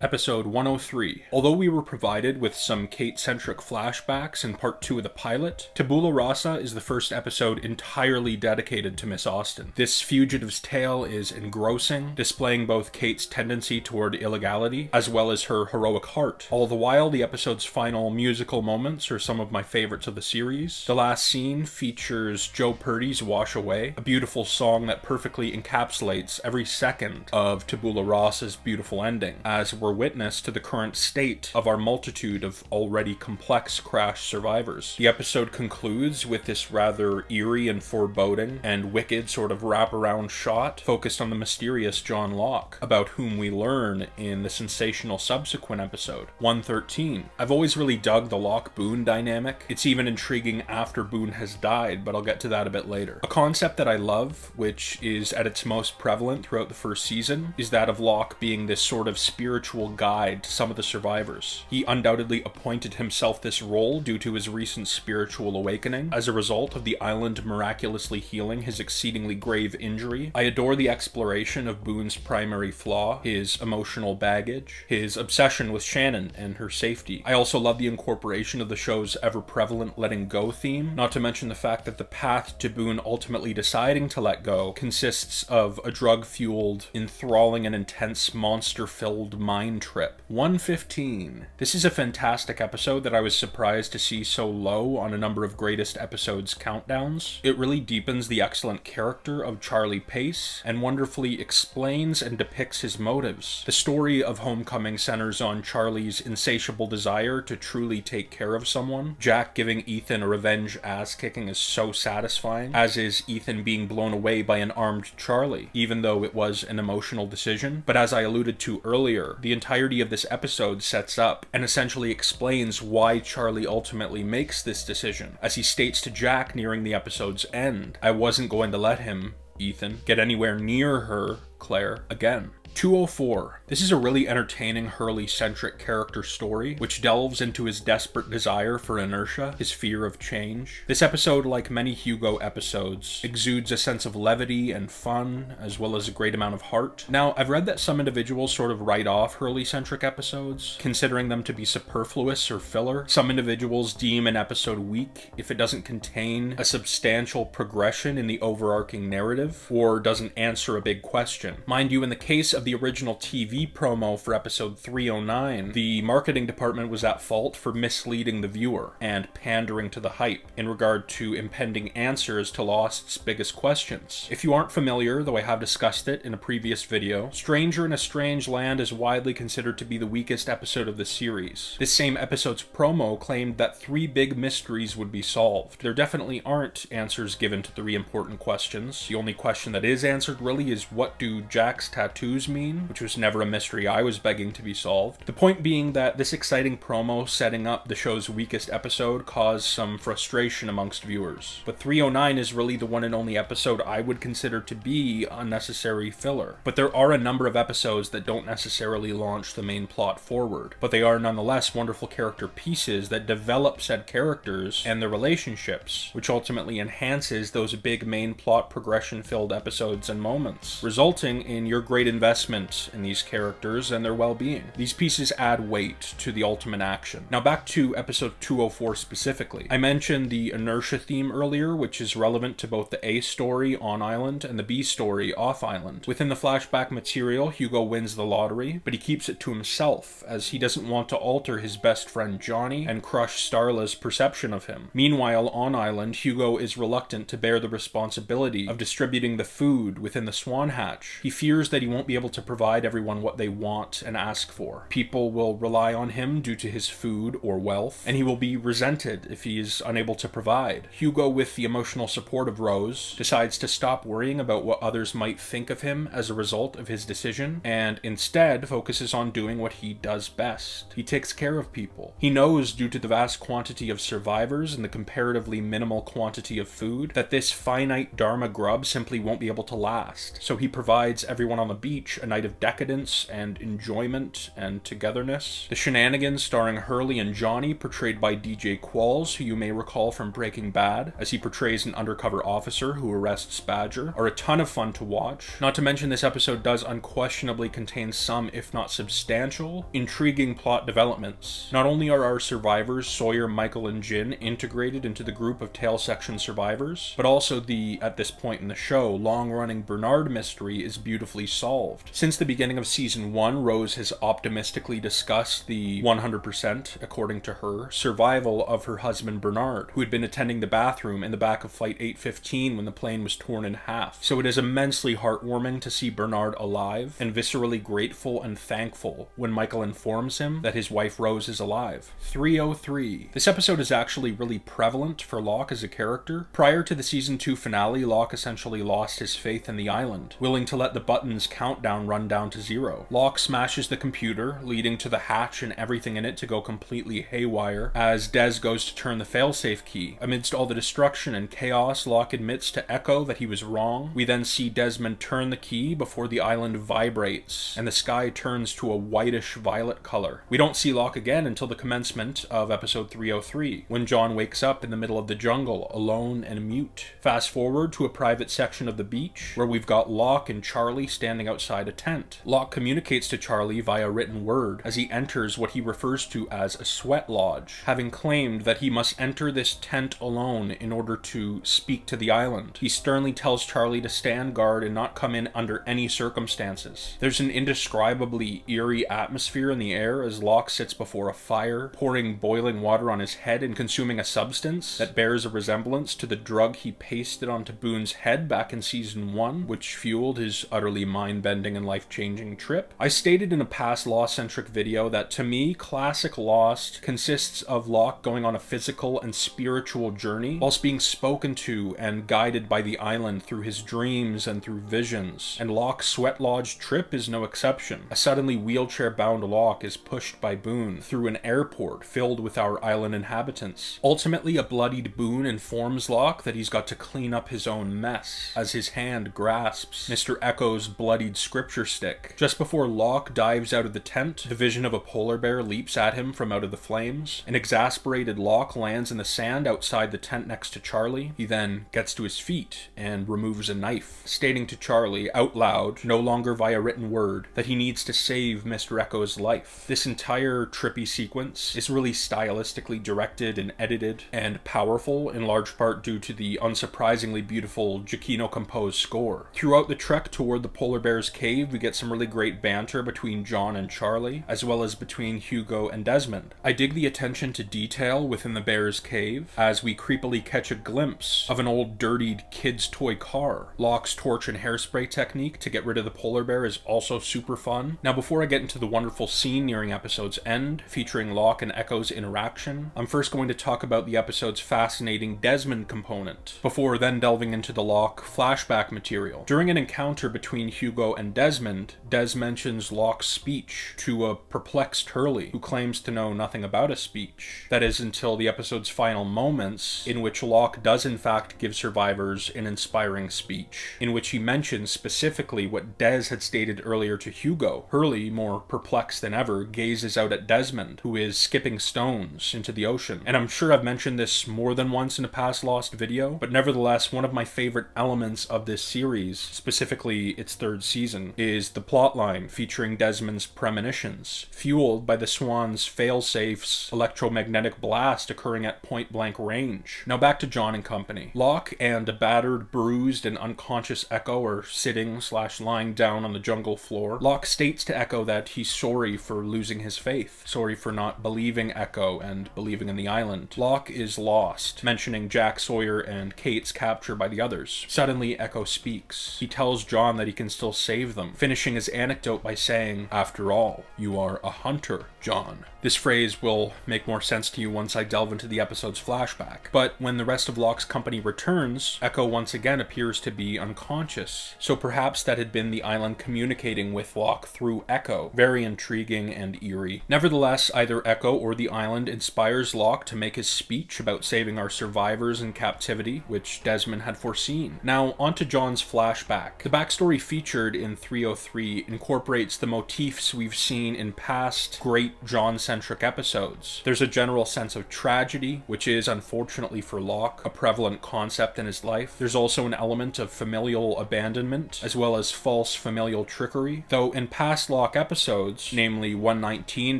Episode 103. Although we were provided with some Kate-centric flashbacks in part 2 of the pilot, Tabula Rasa is the first episode entirely dedicated to Miss Austen. This fugitive's tale is engrossing, displaying both Kate's tendency toward illegality as well as her heroic heart. All the while, the episode's final musical moments are some of my favorites of the series. The last scene features Joe Purdy's Wash Away, a beautiful song that perfectly encapsulates every second of Tabula Rasa's beautiful ending, as we're witness to the current state of our multitude of already complex crash survivors. The episode concludes with this rather eerie and foreboding and wicked sort of wraparound shot focused on the mysterious John Locke, about whom we learn in the sensational subsequent episode, 113. I've always really dug the Locke-Boone dynamic. It's even intriguing after Boone has died, but I'll get to that a bit later. A concept that I love, which is at its most prevalent throughout the first season, is that of Locke being this sort of spiritual guide to some of the survivors. He undoubtedly appointed himself this role due to his recent spiritual awakening as a result of the island miraculously healing his exceedingly grave injury. I adore the exploration of Boone's primary flaw, his emotional baggage, his obsession with Shannon and her safety. I also love the incorporation of the show's ever-prevalent letting go theme, not to mention the fact that the path to Boone ultimately deciding to let go consists of a drug-fueled, enthralling and intense monster-filled mind trip. 115. This is a fantastic episode that I was surprised to see so low on a number of greatest episodes countdowns. It really deepens the excellent character of Charlie Pace and wonderfully explains and depicts his motives. The story of Homecoming centers on Charlie's insatiable desire to truly take care of someone. Jack giving Ethan a revenge ass-kicking is so satisfying, as is Ethan being blown away by an armed Charlie, even though it was an emotional decision. But as I alluded to earlier, the entirety of this episode sets up and essentially explains why Charlie ultimately makes this decision. As he states to Jack nearing the episode's end, "I wasn't going to let him, Ethan, get anywhere near her, Claire, again." 204. This is a really entertaining Hurley-centric character story, which delves into his desperate desire for inertia, his fear of change. This episode, like many Hugo episodes, exudes a sense of levity and fun, as well as a great amount of heart. Now, I've read that some individuals sort of write off Hurley-centric episodes, considering them to be superfluous or filler. Some individuals deem an episode weak if it doesn't contain a substantial progression in the overarching narrative, or doesn't answer a big question. Mind you, in the case of the original TV promo for episode 309, the marketing department was at fault for misleading the viewer and pandering to the hype in regard to impending answers to Lost's biggest questions. If you aren't familiar, though I have discussed it in a previous video, Stranger in a Strange Land is widely considered to be the weakest episode of the series. This same episode's promo claimed that 3 big mysteries would be solved. There definitely aren't answers given to 3 important questions. The only question that is answered really is, what do Jack's tattoos mean, which was never a mystery I was begging to be solved. The point being that this exciting promo setting up the show's weakest episode caused some frustration amongst viewers. But 309 is really the one and only episode I would consider to be unnecessary filler. But there are a number of episodes that don't necessarily launch the main plot forward, but they are nonetheless wonderful character pieces that develop said characters and their relationships, which ultimately enhances those big main plot progression filled episodes and moments, resulting in your great investment in these characters and their well-being. These pieces add weight to the ultimate action. Now back to episode 204 specifically. I mentioned the inertia theme earlier, which is relevant to both the A story on island and the B story off island. Within the flashback material, Hugo wins the lottery, but he keeps it to himself, as he doesn't want to alter his best friend Johnny and crush Starla's perception of him. Meanwhile, on island, Hugo is reluctant to bear the responsibility of distributing the food within the Swan Hatch. He fears that he won't be able to provide everyone what they want and ask for. People will rely on him due to his food or wealth, and he will be resented if he is unable to provide. Hugo, with the emotional support of Rose, decides to stop worrying about what others might think of him as a result of his decision, and instead focuses on doing what he does best. He takes care of people. He knows, due to the vast quantity of survivors and the comparatively minimal quantity of food, that this finite Dharma grub simply won't be able to last, so he provides everyone on the beach a night of decadence and enjoyment and togetherness. The Shenanigans, starring Hurley and Johnny, portrayed by DJ Qualls, who you may recall from Breaking Bad, as he portrays an undercover officer who arrests Badger, are a ton of fun to watch. Not to mention, this episode does unquestionably contain some, if not substantial, intriguing plot developments. Not only are our survivors, Sawyer, Michael, and Jin, integrated into the group of tail section survivors, but also the, at this point in the show, long-running Bernard mystery is beautifully solved. Since the beginning of season 1, Rose has optimistically discussed the 100%, according to her, survival of her husband Bernard, who had been attending the bathroom in the back of Flight 815 when the plane was torn in half. So it is immensely heartwarming to see Bernard alive, and viscerally grateful and thankful when Michael informs him that his wife Rose is alive. 303. This episode is actually really prevalent for Locke as a character. Prior to the season 2 finale, Locke essentially lost his faith in the island, willing to let the button's countdown run down to 0. Locke smashes the computer, leading to the hatch and everything in it to go completely haywire, as Des goes to turn the failsafe key. Amidst all the destruction and chaos, Locke admits to Echo that he was wrong. We then see Desmond turn the key before the island vibrates, and the sky turns to a whitish violet color. We don't see Locke again until the commencement of episode 303, when John wakes up in the middle of the jungle, alone and mute. Fast forward to a private section of the beach, where we've got Locke and Charlie standing outside a tent. Locke communicates to Charlie via written word as he enters what he refers to as a sweat lodge, having claimed that he must enter this tent alone in order to speak to the island. He sternly tells Charlie to stand guard and not come in under any circumstances. There's an indescribably eerie atmosphere in the air as Locke sits before a fire, pouring boiling water on his head and consuming a substance that bears a resemblance to the drug he pasted onto Boone's head back in season 1, which fueled his utterly mind-bending and life-changing trip. I stated in a past Lost-centric video that, to me, classic Lost consists of Locke going on a physical and spiritual journey whilst being spoken to and guided by the island through his dreams and through visions, and Locke's Sweat Lodge trip is no exception. A suddenly wheelchair-bound Locke is pushed by Boone through an airport filled with our island inhabitants. Ultimately, a bloodied Boone informs Locke that he's got to clean up his own mess, as his hand grasps Mr. Echo's bloodied scripture stick. Just before Locke dives out of the tent, the vision of a polar bear leaps at him from out of the flames. An exasperated Locke lands in the sand outside the tent next to Charlie. He then gets to his feet and removes a knife, stating to Charlie out loud, no longer via written word, that he needs to save Mr. Echo's life. This entire trippy sequence is really stylistically directed and edited and powerful, in large part due to the unsurprisingly beautiful Giacchino-composed score. Throughout the trek toward the polar bear's cave, we get some really great banter between John and Charlie, as well as between Hugo and Desmond. I dig the attention to detail within the bear's cave, as we creepily catch a glimpse of an old dirtied kid's toy car. Locke's torch and hairspray technique to get rid of the polar bear is also super fun. Now, before I get into the wonderful scene nearing episode's end, featuring Locke and Echo's interaction, I'm first going to talk about the episode's fascinating Desmond component, before then delving into the Locke flashback material. During an encounter between Hugo and Desmond, Des mentions Locke's speech to a perplexed Hurley, who claims to know nothing about a speech. That is until the episode's final moments, in which Locke does in fact give survivors an inspiring speech, in which he mentions specifically what Des had stated earlier to Hugo. Hurley, more perplexed than ever, gazes out at Desmond, who is skipping stones into the ocean. And I'm sure I've mentioned this more than once in a past Lost video, but nevertheless, one of my favorite elements of this series, specifically its third season, is the plotline featuring Desmond's premonitions, fueled by the Swan's failsafe's electromagnetic blast occurring at point-blank range. Now back to John and company. Locke and a battered, bruised, and unconscious Echo are sitting/lying down on the jungle floor. Locke states to Echo that he's sorry for losing his faith, sorry for not believing Echo and believing in the island. Locke is lost, mentioning Jack Sawyer and Kate's capture by the others. Suddenly, Echo speaks. He tells John that he can still save them, finishing his anecdote by saying, "After all, you are a hunter, John." This phrase will make more sense to you once I delve into the episode's flashback. But when the rest of Locke's company returns, Echo once again appears to be unconscious. So perhaps that had been the island communicating with Locke through Echo. Very intriguing and eerie. Nevertheless, either Echo or the island inspires Locke to make his speech about saving our survivors in captivity, which Desmond had foreseen. Now, onto John's flashback. The backstory featured in 303 incorporates the motifs we've seen in past great John-centric episodes. There's a general sense of tragedy, which is, unfortunately for Locke, a prevalent concept in his life. There's also an element of familial abandonment, as well as false familial trickery, though in past Locke episodes, namely 119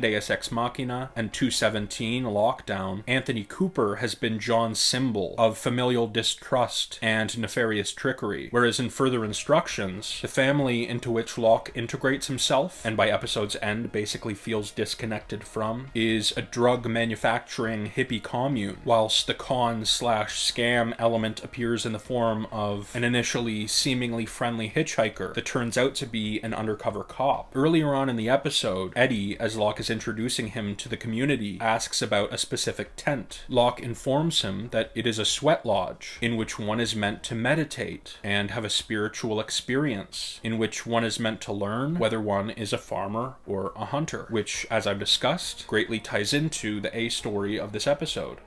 Deus Ex Machina and 217 Lockdown, Anthony Cooper has been John's symbol of familial distrust and nefarious trickery, whereas in further instructions, the family into which Locke integrates himself, and by episode's end basically feels disconnected from, is a drug manufacturing hippie commune, whilst the con/scam element appears in the form of an initially seemingly friendly hitchhiker that turns out to be an undercover cop. Earlier on in the episode, Eddie, as Locke is introducing him to the community, asks about a specific tent. Locke informs him that it is a sweat lodge, in which one is meant to meditate and have a spiritual experience, in which one is meant to learn whether one is a farmer or a hunter, which, as I've discussed, greatly ties into the A story of this episode.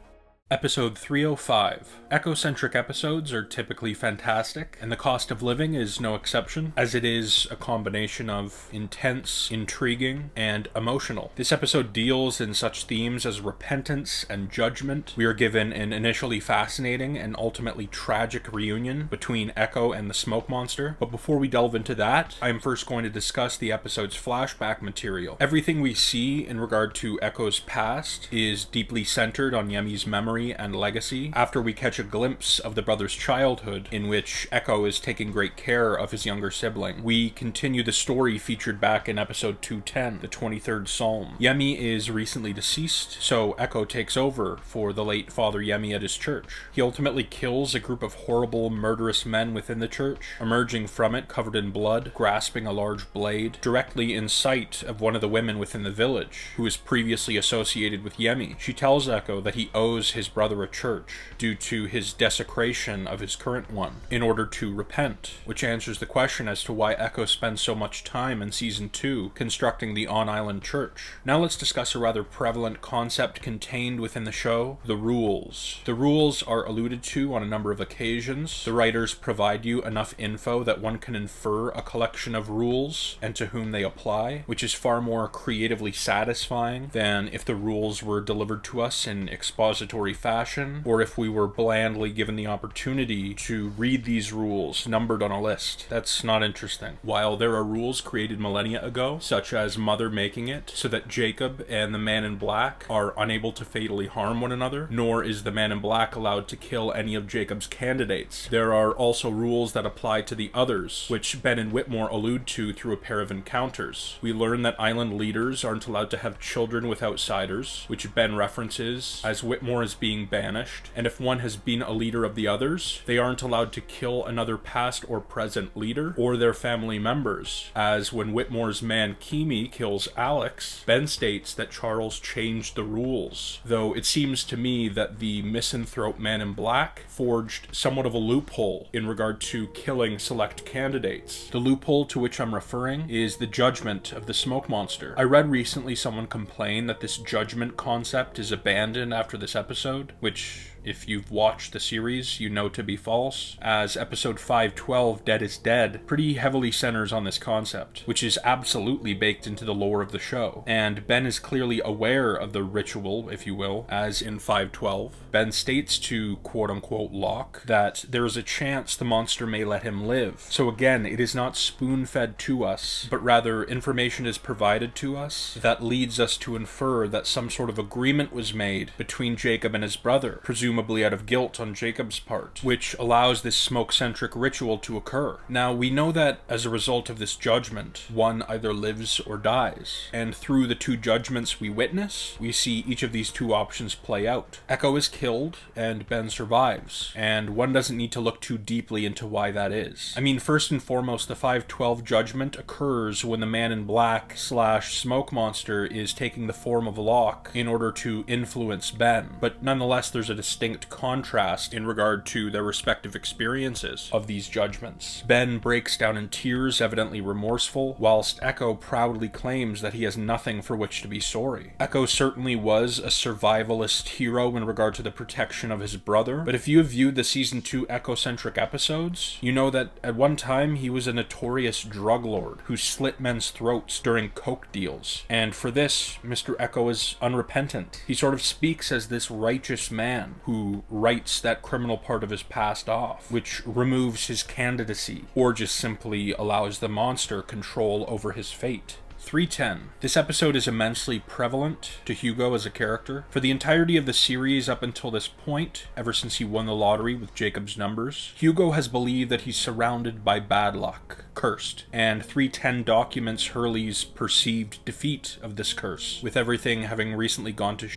Episode 305. Echo-centric episodes are typically fantastic, and The Cost of Living is no exception, as it is a combination of intense, intriguing, and emotional. This episode deals in such themes as repentance and judgment. We are given an initially fascinating and ultimately tragic reunion between Echo and the smoke monster, but before we delve into that, I am first going to discuss the episode's flashback material. Everything we see in regard to Echo's past is deeply centered on Yemi's memory and legacy, after we catch a glimpse of the brother's childhood, in which Echo is taking great care of his younger sibling. We continue the story featured back in episode 210, the 23rd Psalm. Yemi is recently deceased, so Echo takes over for the late Father Yemi at his church. He ultimately kills a group of horrible, murderous men within the church, emerging from it covered in blood, grasping a large blade, directly in sight of one of the women within the village, who was previously associated with Yemi. She tells Echo that he owes his brother a church due to his desecration of his current one, in order to repent, which answers the question as to why Echo spends so much time in season 2 constructing the on-island church. Now let's discuss a rather prevalent concept contained within the show: the rules. The rules are alluded to on a number of occasions. The writers provide you enough info that one can infer a collection of rules and to whom they apply, which is far more creatively satisfying than if the rules were delivered to us in expository fashion, or if we were blandly given the opportunity to read these rules numbered on a list. That's not interesting. While there are rules created millennia ago, such as Mother making it so that Jacob and the Man in Black are unable to fatally harm one another, nor is the Man in Black allowed to kill any of Jacob's candidates, there are also rules that apply to the others, which Ben and Whitmore allude to through a pair of encounters. We learn that island leaders aren't allowed to have children with outsiders, which Ben references as Whitmore is being banished, and if one has been a leader of the others, they aren't allowed to kill another past or present leader or their family members, as when Whitmore's man Kimi kills Alex, Ben states that Charles changed the rules, though it seems to me that the misanthrope Man in Black forged somewhat of a loophole in regard to killing select candidates. The loophole to which I'm referring is the judgment of the smoke monster. I read recently someone complain that this judgment concept is abandoned after this episode, which, if you've watched the series, you know to be false, as episode 512, Dead is Dead, pretty heavily centers on this concept, which is absolutely baked into the lore of the show. And Ben is clearly aware of the ritual, if you will, as in 512. Ben states to quote-unquote Locke that there is a chance the monster may let him live. So again, it is not spoon-fed to us, but rather information is provided to us that leads us to infer that some sort of agreement was made between Jacob and his brother, presumably out of guilt on Jacob's part, which allows this smoke-centric ritual to occur. Now, we know that as a result of this judgment, one either lives or dies, and through the two judgments we witness, we see each of these two options play out. Echo is killed, and Ben survives, and one doesn't need to look too deeply into why that is. I mean, first and foremost, the 512 judgment occurs when the Man in Black / smoke monster is taking the form of Locke in order to influence Ben, but nonetheless there's a distinct distinct contrast in regard to their respective experiences of these judgments. Ben breaks down in tears, evidently remorseful, whilst Echo proudly claims that he has nothing for which to be sorry. Echo certainly was a survivalist hero in regard to the protection of his brother, but if you have viewed the Season 2 Echo-centric episodes, you know that at one time he was a notorious drug lord who slit men's throats during coke deals, and for this, Mr. Echo is unrepentant. He sort of speaks as this righteous man who writes that criminal part of his past off, which removes his candidacy, or just simply allows the monster control over his fate. 310. This episode is immensely prevalent to Hugo as a character. For the entirety of the series up until this point, ever since he won the lottery with Jacob's numbers, Hugo has believed that he's surrounded by bad luck, cursed, and 310 documents Hurley's perceived defeat of this curse, with everything having recently gone to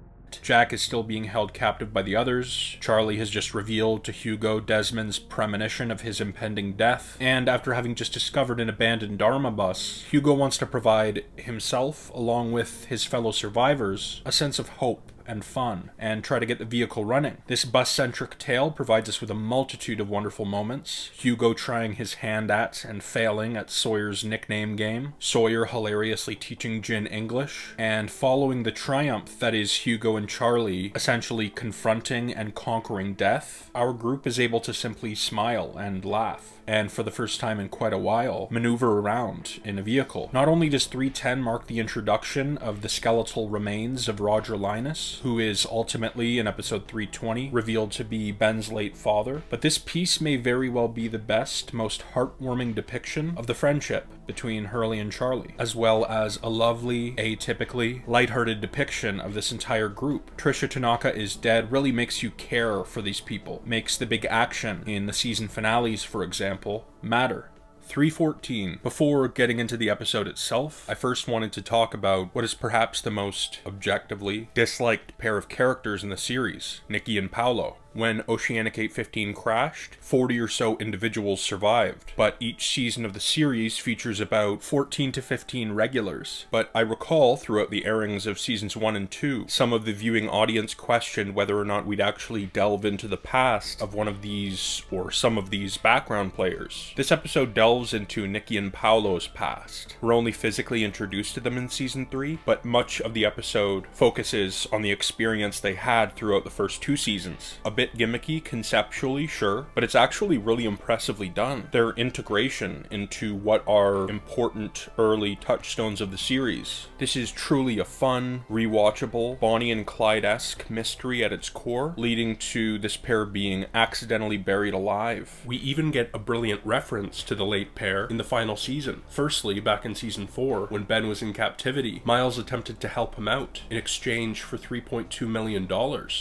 Jack is still being held captive by the others. Charlie has just revealed to Hugo Desmond's premonition of his impending death, and after having just discovered an abandoned Dharma bus, Hugo wants to provide himself, along with his fellow survivors, a sense of hope and fun, and try to get the vehicle running. This bus-centric tale provides us with a multitude of wonderful moments. Hugo trying his hand at and failing at Sawyer's nickname game, Sawyer hilariously teaching Jin English, and following the triumph that is Hugo and Charlie essentially confronting and conquering death, our group is able to simply smile and laugh, and for the first time in quite a while, maneuver around in a vehicle. Not only does 310 mark the introduction of the skeletal remains of Roger Linus, who is ultimately, in episode 320, revealed to be Ben's late father, but this piece may very well be the best, most heartwarming depiction of the friendship between Hurley and Charlie, as well as a lovely, atypically lighthearted depiction of this entire group. Trisha Tanaka is dead really makes you care for these people, makes the big action in the season finales, for example, matter. 314. Before getting into the episode itself, I first wanted to talk about what is perhaps the most objectively disliked pair of characters in the series, Nikki and Paolo. When Oceanic 815 crashed, 40 or so individuals survived, but each season of the series features about 14 to 15 regulars. But I recall throughout the airings of seasons 1 and 2, some of the viewing audience questioned whether or not we'd actually delve into the past of one of these, or some of these background players. This episode delves into Nikki and Paolo's past. We're only physically introduced to them in season 3, but much of the episode focuses on the experience they had throughout the first 2 seasons. A bit gimmicky conceptually, sure, but it's actually really impressively done. Their integration into what are important early touchstones of the series. This is truly a fun, rewatchable, Bonnie and Clyde-esque mystery at its core, leading to this pair being accidentally buried alive. We even get a brilliant reference to the late pair in the final season. Firstly, back in season 4, when Ben was in captivity, Miles attempted to help him out in exchange for $3.2 million.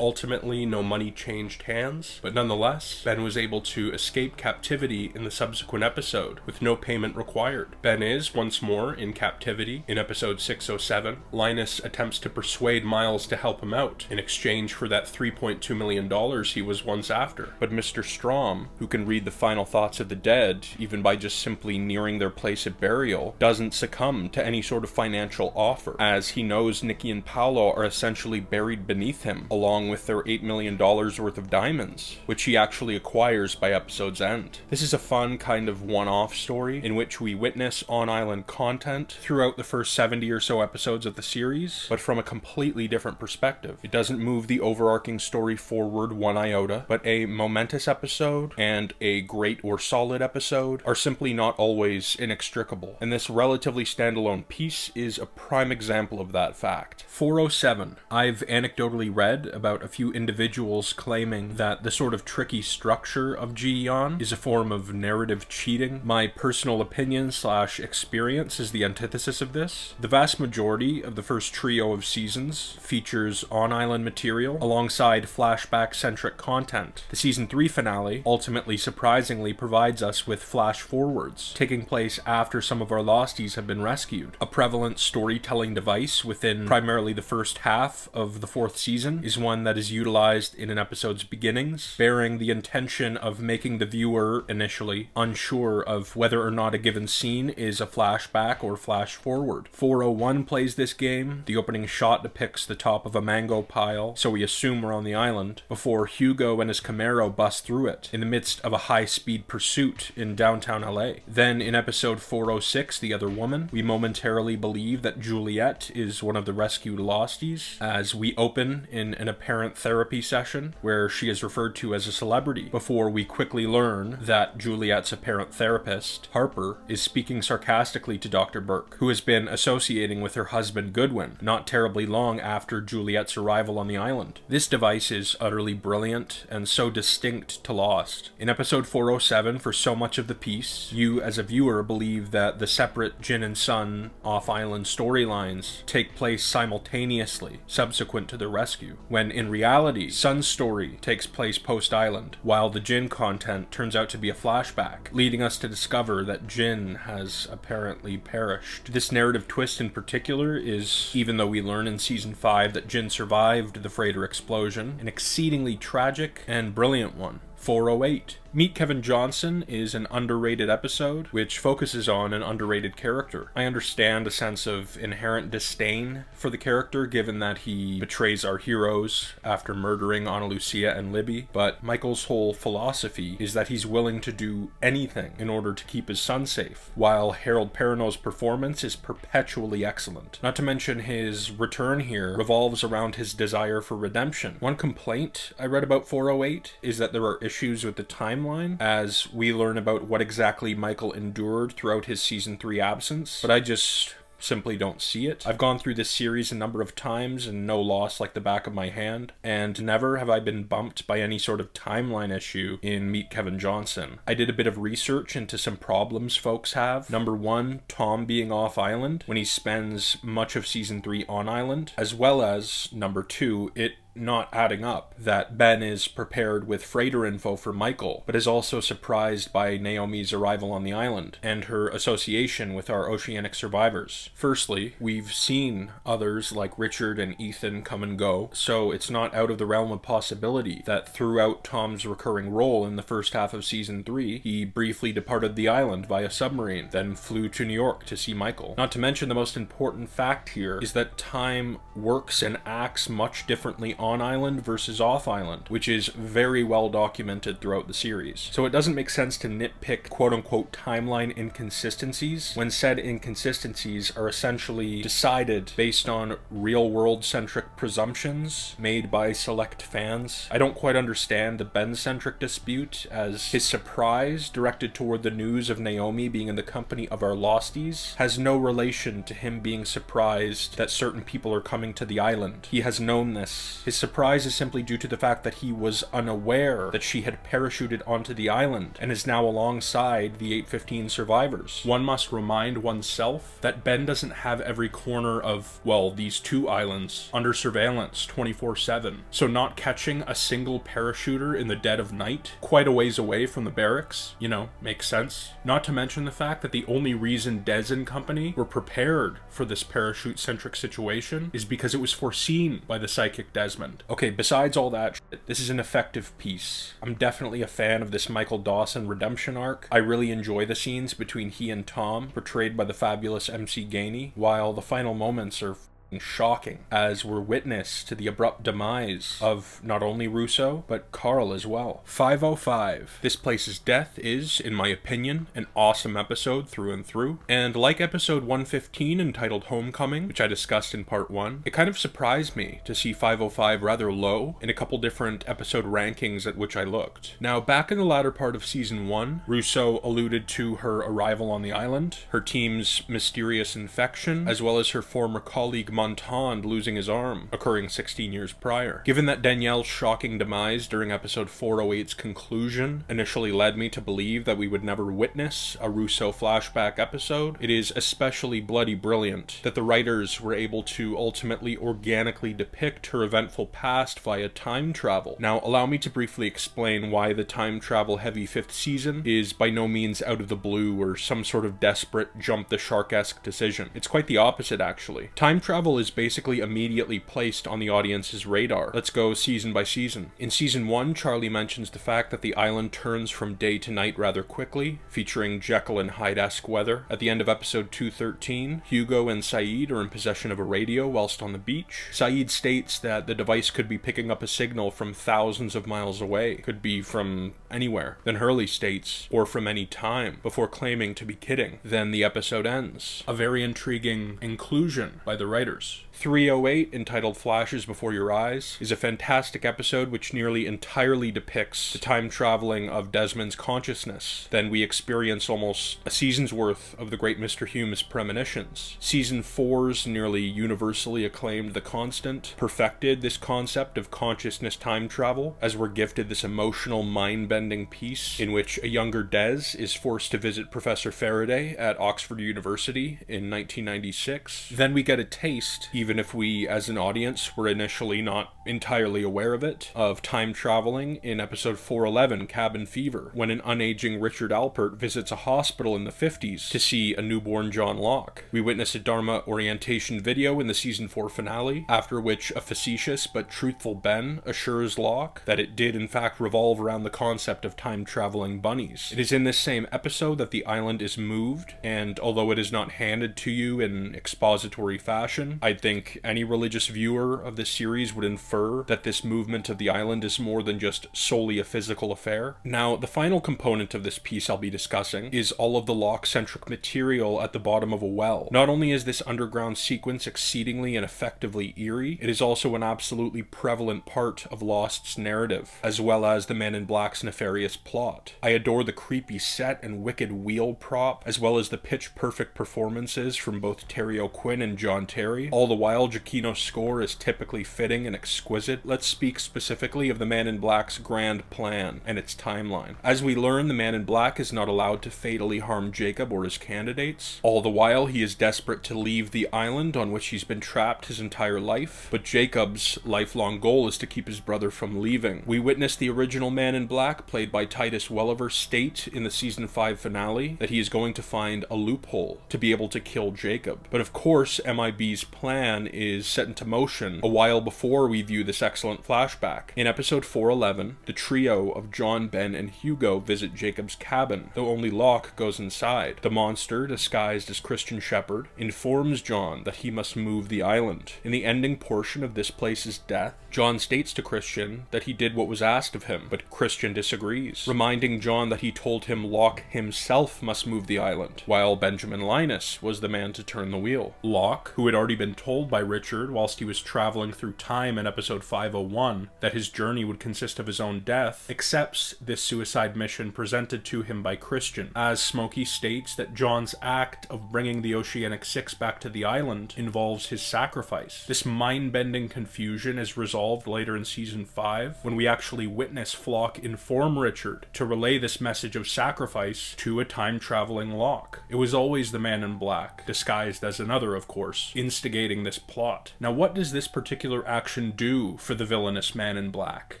Ultimately, no money changed hands, but nonetheless, Ben was able to escape captivity in the subsequent episode with no payment required. Ben is, once more, in captivity in episode 607. Linus attempts to persuade Miles to help him out in exchange for that $3.2 million he was once after. But Mr. Strom, who can read the final thoughts of the dead, even by just simply nearing their place of burial, doesn't succumb to any sort of financial offer, as he knows Nikki and Paolo are essentially buried beneath him, along with their $8 million worth of diamonds, which he actually acquires by episode's end. This is a fun kind of one-off story in which we witness on-island content throughout the first 70 or so episodes of the series, but from a completely different perspective. It doesn't move the overarching story forward one iota, but a momentous episode and a great or solid episode are simply not always inextricable, and this relatively standalone piece is a prime example of that fact. 407. I've anecdotally read about a few individuals claiming that the sort of tricky structure of Ji-Yeon is a form of narrative cheating. My personal opinion / experience is the antithesis of this. The vast majority of the first trio of seasons features on-island material alongside flashback-centric content. The season 3 finale ultimately surprisingly provides us with flash-forwards, taking place after some of our losties have been rescued. A prevalent storytelling device within primarily the first half of the 4th season is one that is utilized in an episode episode's beginnings, bearing the intention of making the viewer, initially, unsure of whether or not a given scene is a flashback or flash forward. 401 plays this game. The opening shot depicts the top of a mango pile, so we assume we're on the island, before Hugo and his Camaro bust through it, in the midst of a high-speed pursuit in downtown LA. Then, in episode 406, The Other Woman, we momentarily believe that Juliet is one of the rescued Losties, as we open in an apparent therapy session where she is referred to as a celebrity, before we quickly learn that Juliet's apparent therapist, Harper, is speaking sarcastically to Dr. Burke, who has been associating with her husband Goodwin, not terribly long after Juliet's arrival on the island. This device is utterly brilliant and so distinct to Lost. In episode 407, for so much of the piece, you as a viewer believe that the separate Jin and Sun off-island storylines take place simultaneously, subsequent to their rescue, when in reality, Sun's story takes place post-island, while the Jin content turns out to be a flashback, leading us to discover that Jin has apparently perished. This narrative twist in particular is, even though we learn in season 5 that Jin survived the freighter explosion, an exceedingly tragic and brilliant one. 408. Meet Kevin Johnson is an underrated episode, which focuses on an underrated character. I understand a sense of inherent disdain for the character, given that he betrays our heroes after murdering Ana Lucia and Libby, but Michael's whole philosophy is that he's willing to do anything in order to keep his son safe, while Harold Perrineau's performance is perpetually excellent. Not to mention his return here revolves around his desire for redemption. One complaint I read about 408 is that there are issues with the timeline, as we learn about what exactly Michael endured throughout his season 3 absence, but I just simply don't see it. I've gone through this series a number of times and know Lost like the back of my hand, and never have I been bumped by any sort of timeline issue in Meet Kevin Johnson. I did a bit of research into some problems folks have. Number 1, Tom being off island when he spends much of season 3 on island, as well as number 2, it not adding up that Ben is prepared with freighter info for Michael, but is also surprised by Naomi's arrival on the island and her association with our oceanic survivors. Firstly, we've seen others like Richard and Ethan come and go, so it's not out of the realm of possibility that throughout Tom's recurring role in the first half of season 3, he briefly departed the island via submarine, then flew to New York to see Michael. Not to mention the most important fact here is that time works and acts much differently on island versus off island, which is very well documented throughout the series. So it doesn't make sense to nitpick quote-unquote timeline inconsistencies when said inconsistencies are essentially decided based on real-world centric presumptions made by select fans. I don't quite understand the Ben-centric dispute, as his surprise directed toward the news of Naomi being in the company of our Losties has no relation to him being surprised that certain people are coming to the island. He has known this. His surprise is simply due to the fact that he was unaware that she had parachuted onto the island and is now alongside the 815 survivors. One must remind oneself that Ben doesn't have every corner of, well, these 2 islands under surveillance 24/7, so not catching a single parachuter in the dead of night, quite a ways away from the barracks, makes sense. Not to mention the fact that the only reason Des and company were prepared for this parachute-centric situation is because it was foreseen by the psychic Desmond. Okay, besides all that shit, this is an effective piece. I'm definitely a fan of this Michael Dawson redemption arc. I really enjoy the scenes between he and Tom, portrayed by the fabulous MC Gainey, while the final moments are shocking, as we're witness to the abrupt demise of not only Russo, but Carl as well. 505. This Place's Death is, in my opinion, an awesome episode through and through, and like episode 115 entitled Homecoming, which I discussed in part 1, it kind of surprised me to see 505 rather low in a couple different episode rankings at which I looked. Now, back in the latter part of season 1, Russo alluded to her arrival on the island, her team's mysterious infection, as well as her former colleague Montand losing his arm, occurring 16 years prior. Given that Danielle's shocking demise during episode 408's conclusion initially led me to believe that we would never witness a Russo flashback episode, it is especially bloody brilliant that the writers were able to ultimately organically depict her eventful past via time travel. Now, allow me to briefly explain why the time travel heavy 5th season is by no means out of the blue or some sort of desperate jump the shark-esque decision. It's quite the opposite, actually. Time travel travel is basically immediately placed on the audience's radar. Let's go season by season. In season 1, Charlie mentions the fact that the island turns from day to night rather quickly, featuring Jekyll and Hyde-esque weather. At the end of episode 213, Hugo and Saeed are in possession of a radio whilst on the beach. Saeed states that the device could be picking up a signal from thousands of miles away, could be from anywhere. Then Hurley states, or from any time, before claiming to be kidding. Then the episode ends. A very intriguing inclusion by the writers. 308, entitled Flashes Before Your Eyes, is a fantastic episode which nearly entirely depicts the time traveling of Desmond's consciousness. Then we experience almost a season's worth of the great Mr. Hume's premonitions. Season 4's nearly universally acclaimed The Constant perfected this concept of consciousness time travel, as we're gifted this emotional, mind-bending piece in which a younger Des is forced to visit Professor Faraday at Oxford University in 1996. Then we get a taste, even if we as an audience were initially not entirely aware of it, of time traveling in episode 411, Cabin Fever, when an unaging Richard Alpert visits a hospital in the 50s to see a newborn John Locke. We witness a Dharma orientation video in the season 4 finale, after which a facetious but truthful Ben assures Locke that it did in fact revolve around the concept of time traveling bunnies. It is in this same episode that the island is moved, and although it is not handed to you in expository fashion, I think any religious viewer of this series would infer that this movement of the island is more than just solely a physical affair. Now, the final component of this piece I'll be discussing is all of the Locke-centric material at the bottom of a well. Not only is this underground sequence exceedingly and effectively eerie, it is also an absolutely prevalent part of Lost's narrative, as well as the Man in Black's nefarious plot. I adore the creepy set and wicked wheel prop, as well as the pitch-perfect performances from both Terry O'Quinn and John Terry. All the while, Giacchino's score is typically fitting and exquisite. Let's speak specifically of the Man in Black's grand plan and its timeline. As we learn, the Man in Black is not allowed to fatally harm Jacob or his candidates. All the while, he is desperate to leave the island on which he's been trapped his entire life, but Jacob's lifelong goal is to keep his brother from leaving. We witness the original Man in Black, played by Titus Welliver, state in the season 5 finale that he is going to find a loophole to be able to kill Jacob. But of course, MIB's plan is set into motion a while before we view this excellent flashback. In episode 411, the trio of John, Ben, and Hugo visit Jacob's cabin, though only Locke goes inside. The monster, disguised as Christian Shepherd, informs John that he must move the island. In the ending portion of this place's death, John states to Christian that he did what was asked of him, but Christian disagrees, reminding John that he told him Locke himself must move the island, while Benjamin Linus was the man to turn the wheel. Locke, who had already been told by Richard whilst he was traveling through time in episode 501 that his journey would consist of his own death, accepts this suicide mission presented to him by Christian, as Smokey states that John's act of bringing the Oceanic Six back to the island involves his sacrifice. This mind-bending confusion is resolved later in season 5 when we actually witness Flock inform Richard to relay this message of sacrifice to a time-traveling Locke. It was always the Man in Black, disguised as another of course, instigating this plot. Now what does this particular action do for the villainous Man in Black?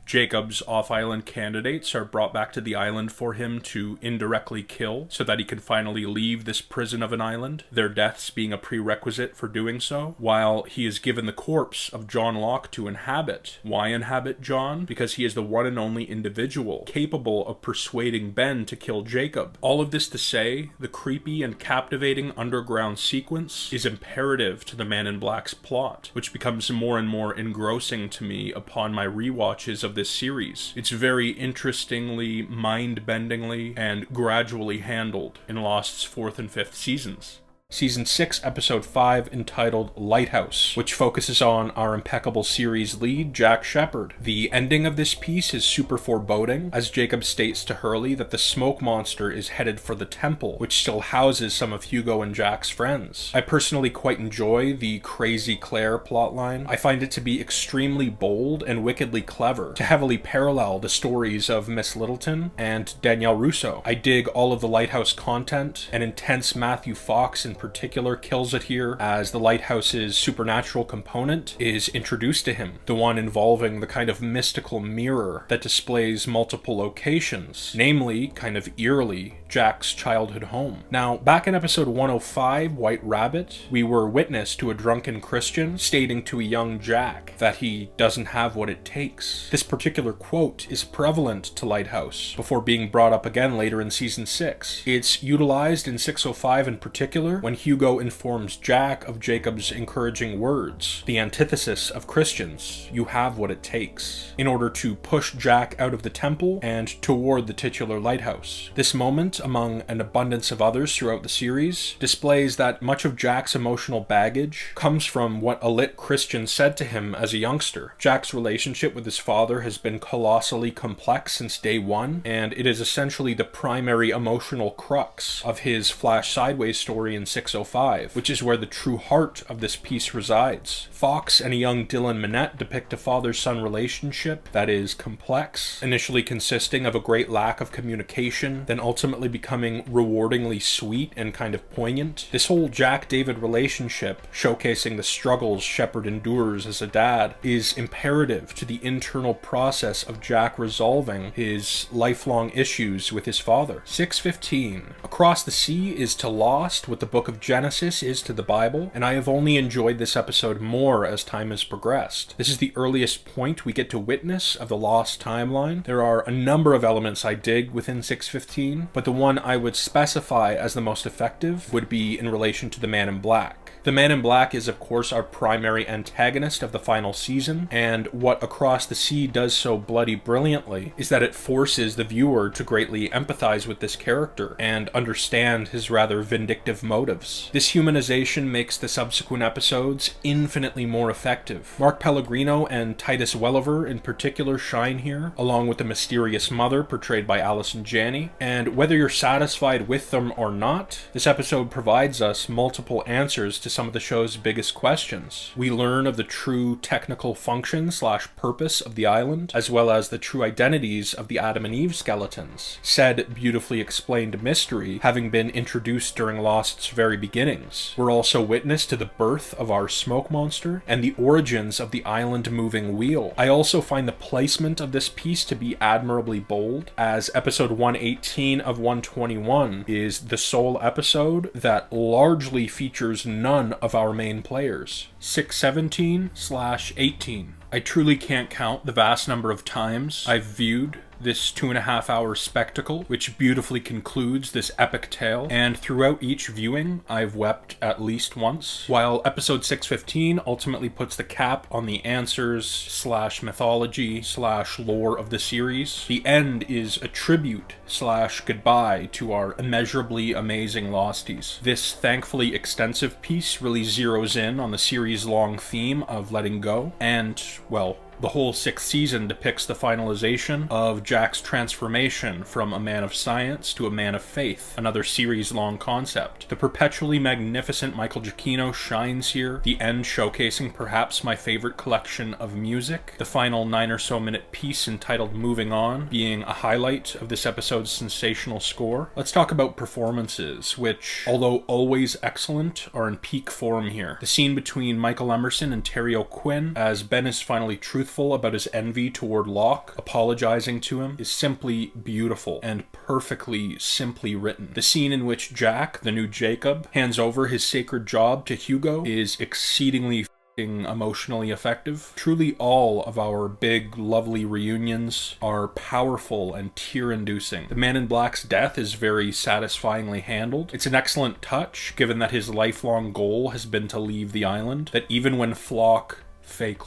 Jacob's off-island candidates are brought back to the island for him to indirectly kill so that he can finally leave this prison of an island, their deaths being a prerequisite for doing so, while he is given the corpse of John Locke to inhabit. Why inhabit John? Because he is the one and only individual capable of persuading Ben to kill Jacob. All of this to say, the creepy and captivating underground sequence is imperative to the Man in Black's plot, which becomes more and more engrossing to me upon my rewatches of this series. It's very interestingly, mind-bendingly, and gradually handled in Lost's 4th and 5th seasons. Season 6, Episode 5, entitled Lighthouse, which focuses on our impeccable series lead, Jack Shepherd. The ending of this piece is super foreboding, as Jacob states to Hurley that the smoke monster is headed for the temple, which still houses some of Hugo and Jack's friends. I personally quite enjoy the Crazy Claire plotline. I find it to be extremely bold and wickedly clever, to heavily parallel the stories of Miss Littleton and Danielle Rousseau. I dig all of the Lighthouse content, an intense Matthew Fox and particular kills it here, as the lighthouse's supernatural component is introduced to him, the one involving the kind of mystical mirror that displays multiple locations, namely, kind of eerily, Jack's childhood home. Now, back in episode 105, White Rabbit, we were witness to a drunken Christian stating to a young Jack that he doesn't have what it takes. This particular quote is prevalent to Lighthouse, before being brought up again later in season 6. It's utilized in 605 in particular, when Hugo informs Jack of Jacob's encouraging words, the antithesis of Christians, "You have what it takes," in order to push Jack out of the temple and toward the titular lighthouse. This moment, among an abundance of others throughout the series, displays that much of Jack's emotional baggage comes from what a lit Christian said to him as a youngster. Jack's relationship with his father has been colossally complex since day one, and it is essentially the primary emotional crux of his Flash Sideways story in 605, which is where the true heart of this piece resides. Fox and a young Dylan Minnette depict a father-son relationship that is complex, initially consisting of a great lack of communication, then ultimately becoming rewardingly sweet and kind of poignant. This whole Jack-David relationship, showcasing the struggles Shepard endures as a dad, is imperative to the internal process of Jack resolving his lifelong issues with his father. 615. Across the Sea is to Lost what the book of Genesis is to the Bible, and I have only enjoyed this episode more as time has progressed. This is the earliest point we get to witness of the Lost timeline. There are a number of elements I dig within 615, but the one I would specify as the most effective would be in relation to the Man in Black. The Man in Black is, of course, our primary antagonist of the final season, and what Across the Sea does so bloody brilliantly is that it forces the viewer to greatly empathize with this character and understand his rather vindictive motives. This humanization makes the subsequent episodes infinitely more effective. Mark Pellegrino and Titus Welliver in particular shine here, along with the mysterious mother portrayed by Allison Janney, and whether you're satisfied with them or not, this episode provides us multiple answers to some of the show's biggest questions. We learn of the true technical function/purpose of the island, as well as the true identities of the Adam and Eve skeletons. Said beautifully explained mystery having been introduced during Lost's very beginnings. We're also witness to the birth of our smoke monster and the origins of the island moving wheel. I also find the placement of this piece to be admirably bold, as episode 118 of 121 is the sole episode that largely features none of our main players. 617/18. I truly can't count the vast number of times I've viewed this 2.5-hour spectacle, which beautifully concludes this epic tale, and throughout each viewing, I've wept at least once. While episode 615 ultimately puts the cap on the answers/mythology/lore of the series, the end is a tribute/goodbye to our immeasurably amazing Losties. This thankfully extensive piece really zeroes in on the series-long theme of letting go, and, well, the whole 6th season depicts the finalization of Jack's transformation from a man of science to a man of faith, another series-long concept. The perpetually magnificent Michael Giacchino shines here, the end showcasing perhaps my favorite collection of music, the final 9 or so minute piece entitled Moving On being a highlight of this episode's sensational score. Let's talk about performances, which, although always excellent, are in peak form here. The scene between Michael Emerson and Terry O'Quinn, as Ben is finally truthful about his envy toward Locke, apologizing to him, is simply beautiful and perfectly simply written. The scene in which Jack, the new Jacob, hands over his sacred job to Hugo is exceedingly emotionally effective. Truly all of our big, lovely reunions are powerful and tear-inducing. The Man in Black's death is very satisfyingly handled. It's an excellent touch, given that his lifelong goal has been to leave the island, that even when fake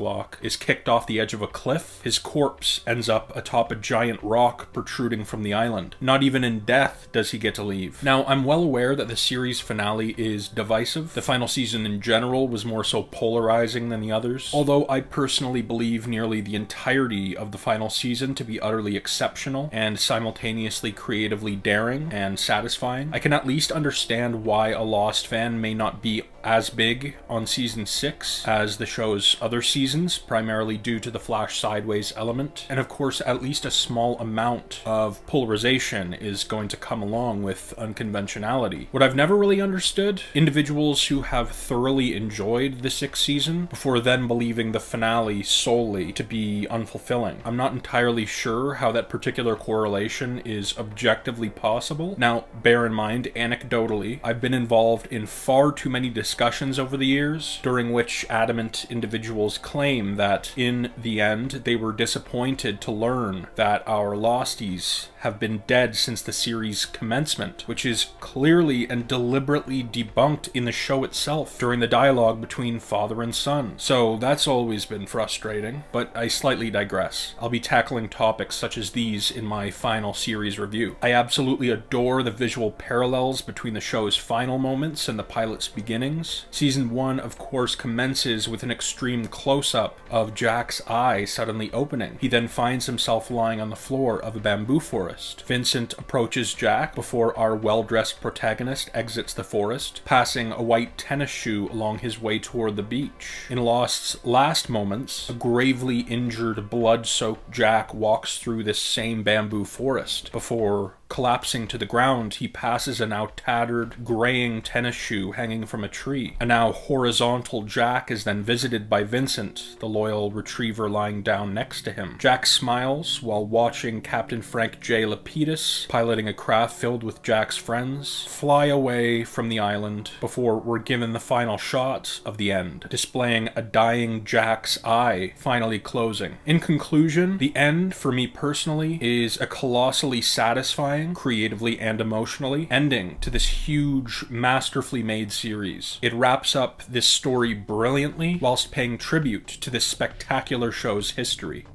Locke, is kicked off the edge of a cliff, his corpse ends up atop a giant rock protruding from the island. Not even in death does he get to leave. Now, I'm well aware that the series finale is divisive. The final season in general was more so polarizing than the others, although I personally believe nearly the entirety of the final season to be utterly exceptional and simultaneously creatively daring and satisfying. I can at least understand why a Lost fan may not be as big on season 6 as the show's other seasons, primarily due to the Flash sideways element. And of course, at least a small amount of polarization is going to come along with unconventionality. What I've never really understood, individuals who have thoroughly enjoyed the 6th season before then believing the finale solely to be unfulfilling. I'm not entirely sure how that particular correlation is objectively possible. Now, bear in mind, anecdotally, I've been involved in far too many discussions over the years during which adamant individuals claim that in the end they were disappointed to learn that our losties have been dead since the series' commencement, which is clearly and deliberately debunked in the show itself during the dialogue between father and son. So that's always been frustrating, but I slightly digress. I'll be tackling topics such as these in my final series review. I absolutely adore the visual parallels between the show's final moments and the pilot's beginnings. Season 1, of course, commences with an extreme close-up of Jack's eye suddenly opening. He then finds himself lying on the floor of a bamboo forest. Vincent approaches Jack before our well-dressed protagonist exits the forest, passing a white tennis shoe along his way toward the beach. In Lost's last moments, a gravely injured, blood-soaked Jack walks through this same bamboo forest before collapsing to the ground. He passes a now tattered, graying tennis shoe hanging from a tree. A now horizontal Jack is then visited by Vincent, the loyal retriever lying down next to him. Jack smiles while watching Captain Frank J. Lapidus, piloting a craft filled with Jack's friends, fly away from the island before we're given the final shot of the end, displaying a dying Jack's eye finally closing. In conclusion, the end, for me personally, is a colossally satisfying, creatively and emotionally, ending to this huge, masterfully made series. It wraps up this story brilliantly whilst paying tribute to this spectacular show's history.